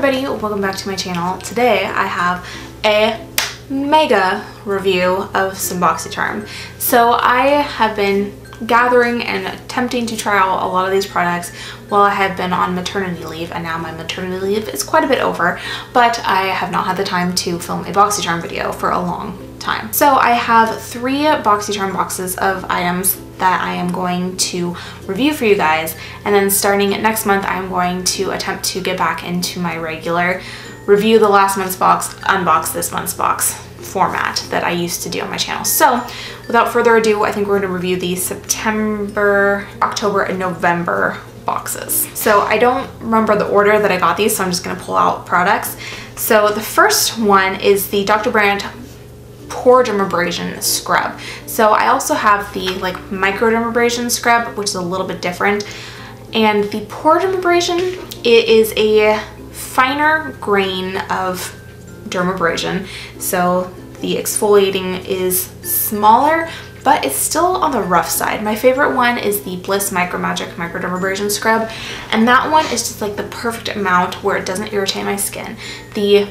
everybody, welcome back to my channel. Today I have a mega review of some Boxycharm. So I have been gathering and attempting to try out a lot of these products while I have been on maternity leave, and now my maternity leave is quite a bit over, but I have not had the time to film a Boxycharm video for a long time. So I have 3 Boxycharm boxes of items that I am going to review for you guys, and then starting next month I'm going to attempt to get back into my regular review the last month's box, unbox this month's box format that I used to do on my channel. So without further ado, I think we're going to review the September, October, and November boxes. So I don't remember the order that I got these, so I'm just going to pull out products. So the first one is the Dr. Brandt Pore Dermabrasion scrub. So I also have the micro dermabrasion scrub, which is a little bit different. And the Pore Dermabrasion, it is a finer grain of dermabrasion. So the exfoliating is smaller, but it's still on the rough side. My favorite one is the Bliss Micro Magic Micro Dermabrasion Scrub, and that one is just like the perfect amount where it doesn't irritate my skin. The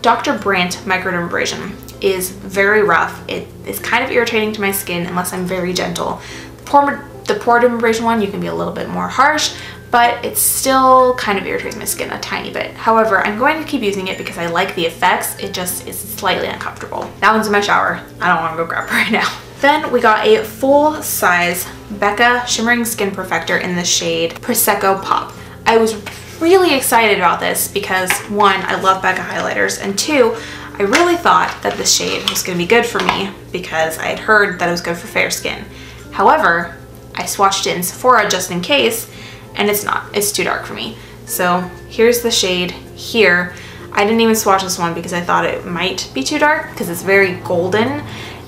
Dr. Brandt Micro Dermabrasion is very rough. It is kind of irritating to my skin unless I'm very gentle. The Pore Dermabrasion one, you can be a little bit more harsh, but it still kind of irritates my skin a tiny bit. However, I'm going to keep using it because I like the effects. It just is slightly uncomfortable. That one's in my shower. I don't want to go grab it right now. Then we got a full-size Becca Shimmering Skin Perfector in the shade Prosecco Pop. I was really excited about this because 1, I love Becca highlighters, and 2, I really thought that this shade was going to be good for me because I had heard that it was good for fair skin. However, I swatched it in Sephora just in case, and it's not. It's too dark for me. So here's the shade here. I didn't even swatch this one because I thought it might be too dark because it's very golden,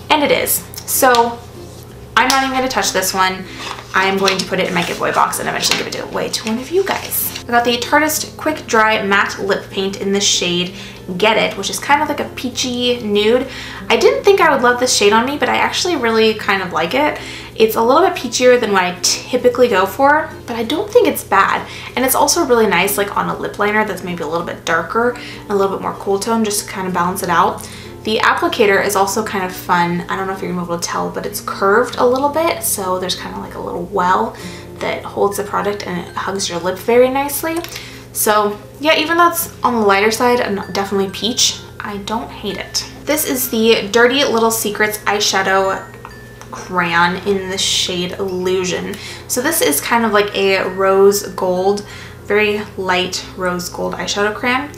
and it is. So I'm not even going to touch this one. I am going to put it in my giveaway box and eventually give it away to one of you guys. I got the Tarteist Quick Dry Matte Lip Paint in the shade Get It, which is kind of like a peachy nude. I didn't think I would love this shade on me, but I actually really kind of like it. It's a little bit peachier than what I typically go for, but I don't think it's bad. And it's also really nice on a lip liner that's maybe a little bit darker and a little bit more cool tone, just to kind of balance it out. The applicator is also kind of fun. I don't know if you're gonna be able to tell, but it's curved a little bit, so there's kind of like a little well that holds the product and it hugs your lip very nicely. So yeah, even though it's on the lighter side and definitely peach, I don't hate it. This is the Dirty Little Secrets eyeshadow crayon in the shade Illusion. So this is kind of like a rose gold, very light rose gold eyeshadow crayon.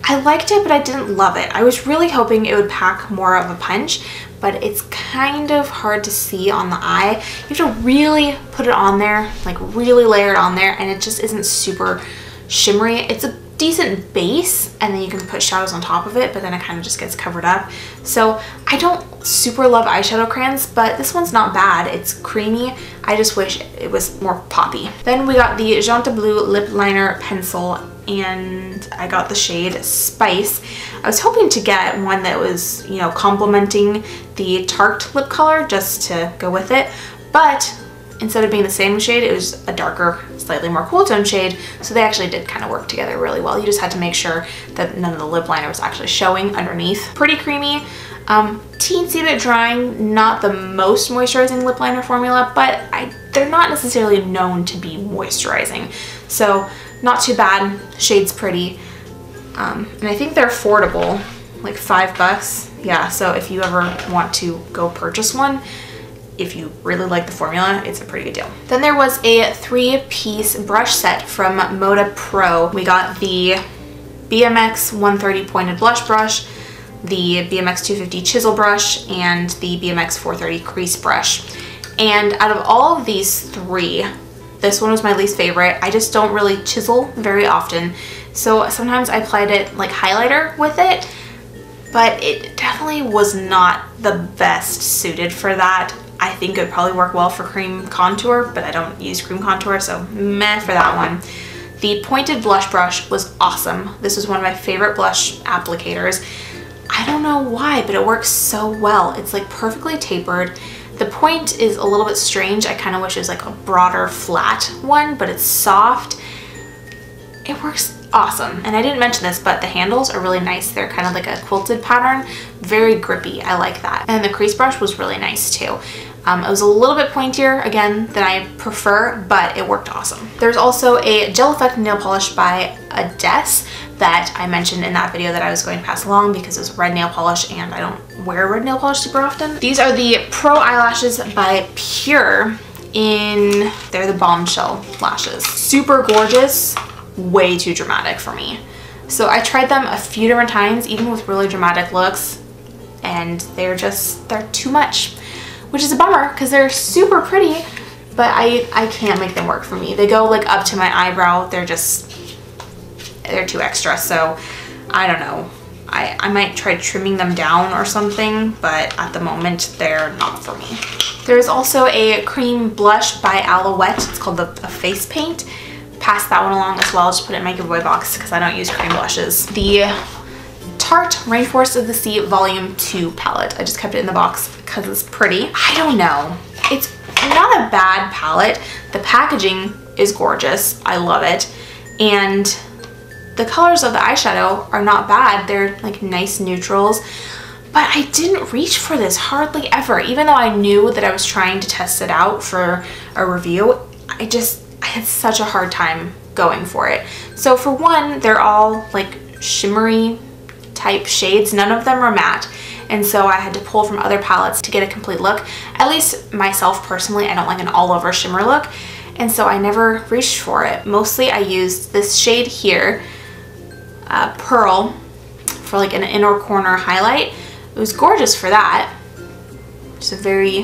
I liked it, but I didn't love it. I was really hoping it would pack more of a punch, but it's kind of hard to see on the eye. You have to really put it on there, really layer it on there, and it just isn't super shimmery. It's a decent base, and then you can put shadows on top of it, but then it kind of just gets covered up. So I don't super love eyeshadow crayons, but this one's not bad. It's creamy. I just wish it was more poppy. Then we got the Jante Bleu Lip Liner Pencil, and I got the shade Spice. I was hoping to get one that was, you know, complementing the Tarte lip color just to go with it, but instead of being the same shade, it was a darker, slightly more cool tone shade, so they actually did kind of work together really well. You just had to make sure that none of the lip liner was actually showing underneath. Pretty creamy, teensy bit drying, not the most moisturizing lip liner formula, but they're not necessarily known to be moisturizing, so not too bad. Shade's pretty, and I think they're affordable, like $5. Yeah, so if you ever want to go purchase one, if you really like the formula, it's a pretty good deal. Then there was a 3-piece brush set from Moda Pro. We got the BMX 130 pointed blush brush, the BMX 250 chisel brush, and the BMX 430 crease brush. And out of all of these 3, this one was my least favorite. I just don't really chisel very often, so sometimes I applied it like highlighter with it, but it definitely was not the best suited for that. I think it would probably work well for cream contour, but I don't use cream contour, so meh for that one. The pointed blush brush was awesome. This is one of my favorite blush applicators. I don't know why, but it works so well. It's like perfectly tapered. The point is a little bit strange. I kind of wish it was like a broader flat one, but it's soft. It works awesome. And I didn't mention this, but the handles are really nice. They're kind of like a quilted pattern, very grippy. I like that. And the crease brush was really nice too. It was a little bit pointier, again, than I prefer, but it worked awesome. There's also a gel effect nail polish by Adesse that I mentioned in that video that I was going to pass along because it was red nail polish and I don't wear red nail polish super often. These are the Pro Eyelashes by Pure they're the bombshell lashes. Super gorgeous, way too dramatic for me. So I tried them a few different times, even with really dramatic looks, and they're too much. Which is a bummer because they're super pretty, but I can't make them work for me. They go like up to my eyebrow. They're too extra, so I don't know. I might try trimming them down or something, but at the moment they're not for me. There's also a cream blush by Alouette. It's called the Face Paint. Pass that one along as well. Just put it in my giveaway box because I don't use cream blushes. The Tarte Rainforest of the Sea Volume 2 palette. I just kept it in the box because it's pretty. I don't know. It's not a bad palette. The packaging is gorgeous. I love it. And the colors of the eyeshadow are not bad. They're like nice neutrals. But I didn't reach for this hardly ever. Even though I knew that I was trying to test it out for a review, I had such a hard time going for it. So for one, they're all like shimmery type shades. None of them are matte, and so I had to pull from other palettes to get a complete look. At least myself personally, I don't like an all over shimmer look, and so I never reached for it. Mostly I used this shade here, Pearl, for like an inner corner highlight. It was gorgeous for that. Just a very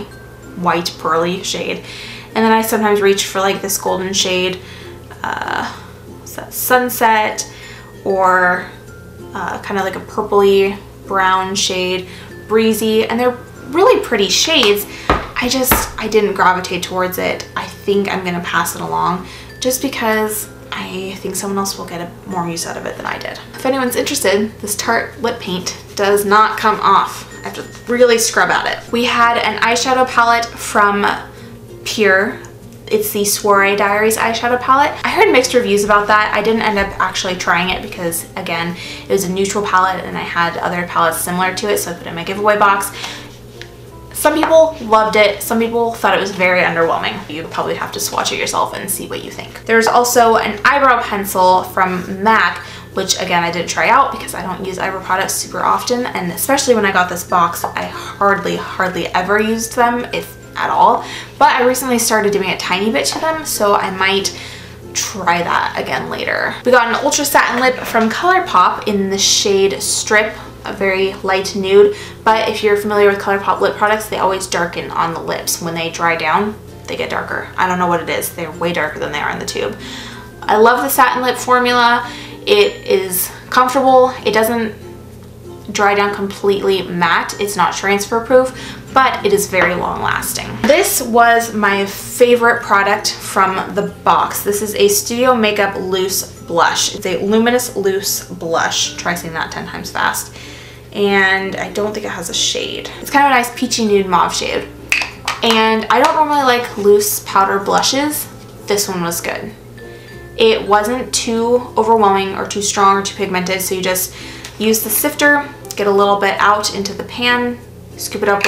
white pearly shade. And then I sometimes reach for like this golden shade, what's that, Sunset, or kind of like a purpley brown shade, Breezy, and they're really pretty shades. I didn't gravitate towards it. I think I'm gonna pass it along just because I think someone else will get more use out of it than I did. If anyone's interested, this Tarte lip paint does not come off. I have to really scrub at it. We had an eyeshadow palette from Pure. It's the Soiree Diaries eyeshadow palette. I heard mixed reviews about that. I didn't end up actually trying it because, again, it was a neutral palette and I had other palettes similar to it, so I put it in my giveaway box. Some people loved it. Some people thought it was very underwhelming. You probably have to swatch it yourself and see what you think. There's also an eyebrow pencil from MAC, which again, I didn't try out because I don't use eyebrow products super often, and especially when I got this box, I hardly ever used them, if at all. But I recently started doing a tiny bit to them, so I might try that again later. We got an Ultra Satin Lip from ColourPop in the shade Strip, a very light nude, but if you're familiar with ColourPop lip products, they always darken on the lips. When they dry down, they get darker. I don't know what it is. They're way darker than they are in the tube. I love the satin lip formula. It is comfortable. It doesn't dry down completely matte. It's not transfer proof, but it is very long lasting. This was my favorite product from the box. This is a Studio Makeup Loose Blush. It's a luminous loose blush. Try saying that 10 times fast. And I don't think it has a shade. It's kind of a nice peachy nude mauve shade. And I don't normally like loose powder blushes. This one was good. It wasn't too overwhelming or too strong or too pigmented, so you just use the sifter, get a little bit out into the pan, scoop it up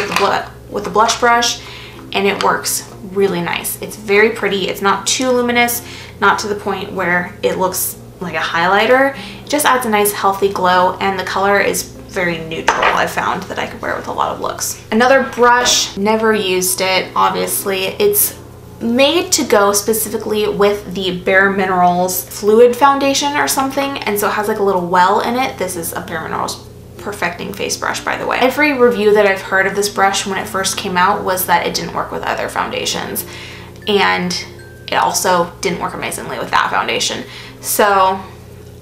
with the blush brush, and it works really nice. It's very pretty. It's not too luminous, not to the point where it looks like a highlighter. It just adds a nice healthy glow, and the color is very neutral. I found that I could wear with a lot of looks. Another brush, never used it, obviously. It's made to go specifically with the Bare Minerals fluid foundation or something, and so it has like a little well in it. This is a Bare Minerals perfecting face brush, by the way. Every review that I've heard of this brush when it first came out was that it didn't work with other foundations, and it also didn't work amazingly with that foundation. So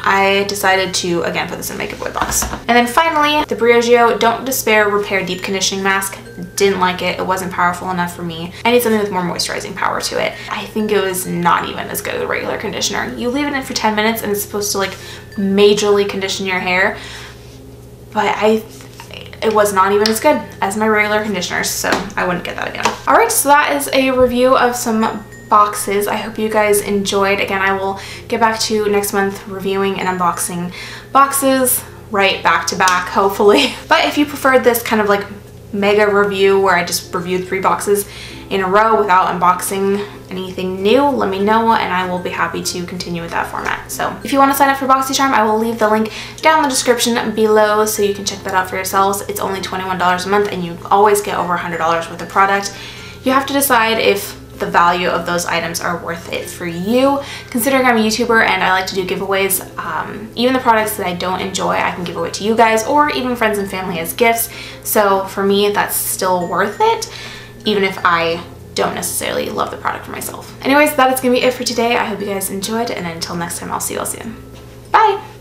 I decided to, again, put this in my giveaway box. And then finally, the Briogeo Don't Despair Repair Deep Conditioning Mask. Didn't like it. It wasn't powerful enough for me. I need something with more moisturizing power to it. I think it was not even as good as a regular conditioner. You leave it in for 10 minutes and it's supposed to like majorly condition your hair, but it was not even as good as my regular conditioners, so I wouldn't get that again. Alright, so that is a review of some boxes. I hope you guys enjoyed. Again, I will get back to next month reviewing and unboxing boxes right back to back, hopefully. But if you preferred this kind of like mega review where I just reviewed 3 boxes in a row without unboxing anything new, let me know and I will be happy to continue with that format. So if you want to sign up for Boxycharm, I will leave the link down in the description below so you can check that out for yourselves. It's only $21 a month and you always get over $100 worth of product. You have to decide if the value of those items are worth it for you. Considering I'm a YouTuber and I like to do giveaways, even the products that I don't enjoy, I can give away to you guys or even friends and family as gifts. So for me, that's still worth it, even if I don't necessarily love the product for myself. Anyways, that is gonna be it for today. I hope you guys enjoyed, and until next time, I'll see you all soon. Bye!